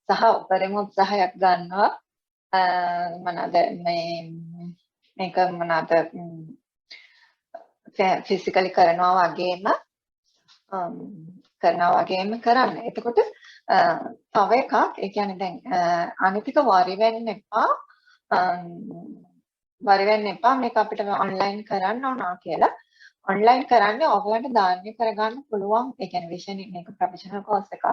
සහ උපරිම උත්සාහයක් ගන්නවා මොනවාද මේක මොනවාද ෆිසිකලි කරනවා වගේම කරන්න. එතකොට තව එකක් ඒ කියන්නේ දැන් අනිතික වරි වෙන්න එපා. වරි වෙන්න එපා මේක අපිට ඔන්ලයින් කරන්න ඕනා කියලා. ඔන්ලයින් කරන්නේ ඔයගලන්ට දාන්න කරගන්න පුළුවන්. ඒ කියන්නේ විෂය මේක ප්‍රොෆෙෂනල් කෝස් එකක්.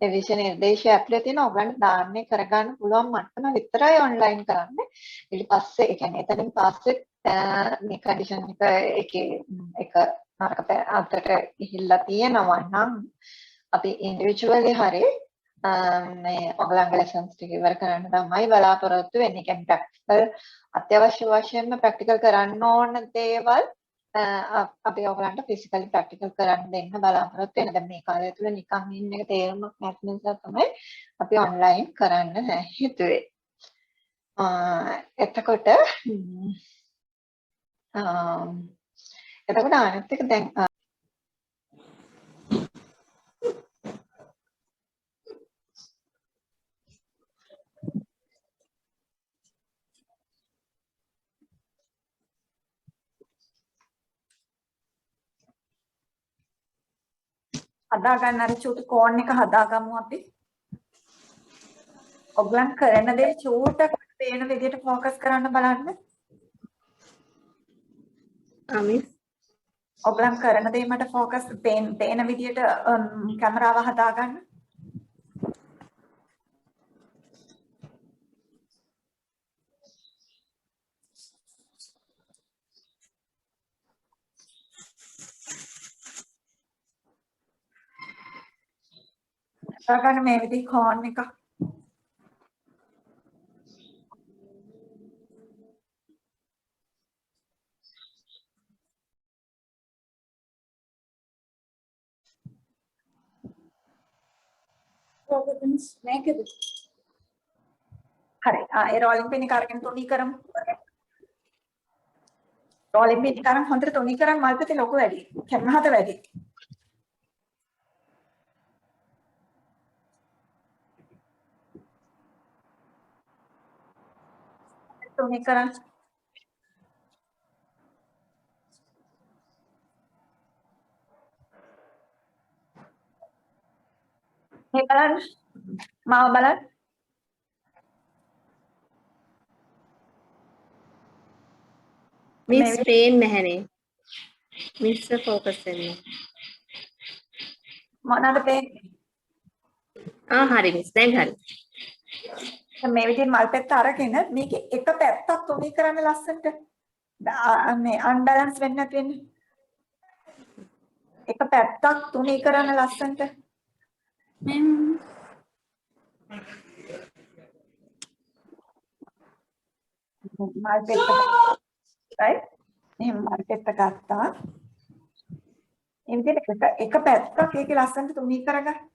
ඒ විෂය නිර්දේශය ඇතුලේ තියෙන ඔයගලන්ට දාන්න කරගන්න පුළුවන් මට්ටම විතරයි ඔන්ලයින් කරන්නේ. ඊට පස්සේ ඒ කියන්නේ එතනින් පස්සේ මේ කන්ඩිෂන් එක නරක අතට ගිහිල්ලා තියෙනවා නම් අපි ඉන්ඩිවිජුවලි හරි මේ ඔයගලන්ගේ ලෙසන්ස් ටික ඉවර කරන්න තමයි බලාපොරොත්තු වෙන්නේ. කියන්නේ ප්‍රැක්ටිකල් අත්‍යවශ්‍ය වශයෙන්ම ප්‍රැක්ටිකල් කරන්න ඕන දේවල් අපි ඔයගලන්ට ෆිසිකලි ප්‍රැක්ටිකල් කරන්න දෙන්න බලාපොරොත්තු වෙනවා. දැන් මේ කාලය තුල නිකන් ඉන්න එක තේරුමක් නැති නිසා තමයි අපි ඔන්ලයින් කරන්න හිතුවේ. එතකොට අනිත් එක දැන් හදා ගන්න අර චූටි කෝන් එක හදාගමු අපි. ඔයගලන් කරන දේ චූටක් පේන විදිහට ફોකස් කරන්න බලන්න. ඔයගලන් කරන දේ මට ફોකස් පේන විදිහට කැමරාව හදාගන්න. හදාගන්න මේ විදිහ කෝන් එක. මේකද හරි ඒ රෝලින් පින් එක අරගෙන තුනී කරමු. රෝලින් පින් එක අරන් හොඳට තුනී කරන් මල්පිට ලොකු වැඩි. කැමහත වැඩි. තුනී කරන් මේ බලන්න මාව බලන්න මිස් පේන්නේ නැහනේ මිස් ફોකස් වෙන්නේ මොනවාද පේන්නේ හරි මිස් දැන් හරි මේ විදිහට මල් පෙත්ත අරගෙන මේක එක පැත්තක් තුනී කරන්න ලස්සනට මේ අන්බැලන්ස් වෙන්නේ නැති වෙන්නේ එක පැත්තක් තුනී කරන්න ලස්සනට මල් පෙත්ත right එහෙනම් මල් පෙත්ත ගත්තා මේ විදිහට එක පැත්තක් ඒකේ ලස්සනට තුනී කරගන්න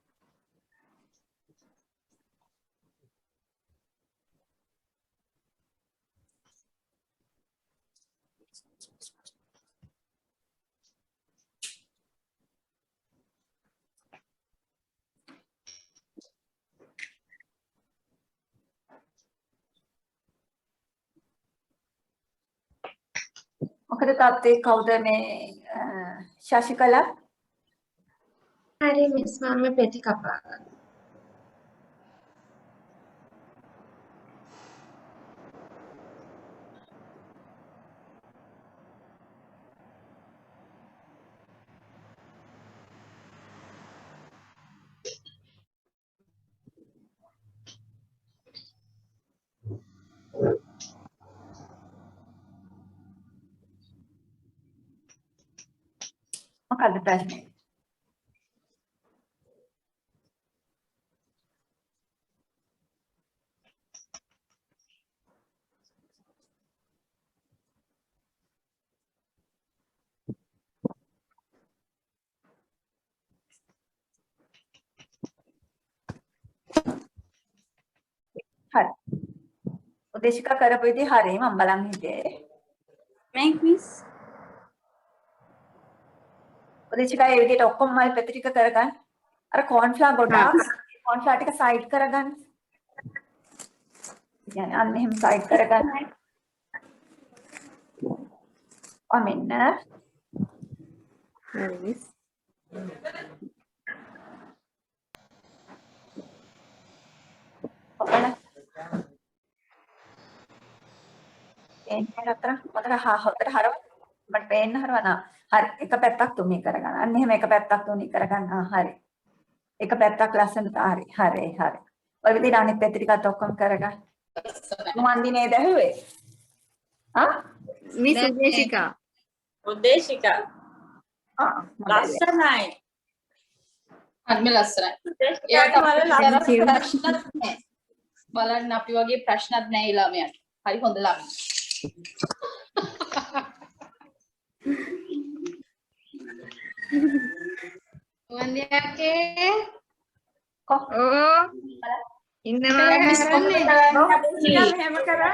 මොකද තාත්තේ කවුද මේ ශශිකලා හරි මිස් මම පෙති කපා ගන්න මොකද්ද ප්‍රශ්නේ හරි උදේශිකා කරපු විදිහ හරි මම බලන් හිටියේ මේක් මිස් උදේශිකා ඒ විදිහට ඔක්කොම මල් පෙති ටික කරගන්න අර කෝන්ෆ්ලා ගොඩාක් කෝන්ෆ්ලා ටික සයිඩ් කරගන්න කියන්නේ අන්න එහෙම සයිඩ් කරගන්න. මෙන්න හරි මිස්. ඔන්න එන්නේ අතර හොතට හරව මට පේන්න හරවනා. හරි එක පැත්තක් තුනී කරගන්න. අන්න එහෙම එක පැත්තක් තුනී කරගන්න. හරි. එක පැත්තක් ලස්සනට හරි. ඔය විදිහට අනිත් පැත්ත ටිකත් ඔක්කොම කරගන්න. මොන්දි නේද ඇහුවේ? මිස් උදේශිකා. උදේශිකා ලස්සනයි. අන්න ලස්සනයි. එයාට ප්‍රශ්නත් නැහැ. බලන්න අපි වගේ ප්‍රශ්නත් නැහැ ළමයාට. හරි හොඳ ළමයි. වන්දියාගේ කො ඉන්නවා කරන්නේ. එහෙම කරා.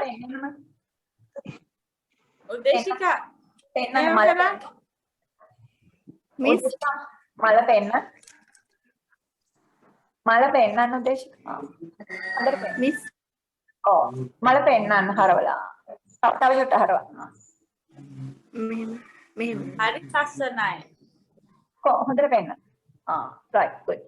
උදේශිකා පෙන්නන්න මල මිස් මල පෙන්නන්න උදේශිකා. හොඳට පෙන්න. මිස් මල පෙන්නන්න හරවලා. තව චුට්ට හරවන්න. මෙහෙම හරි ලස්සනයි. හොඳට පෙන්න. right good.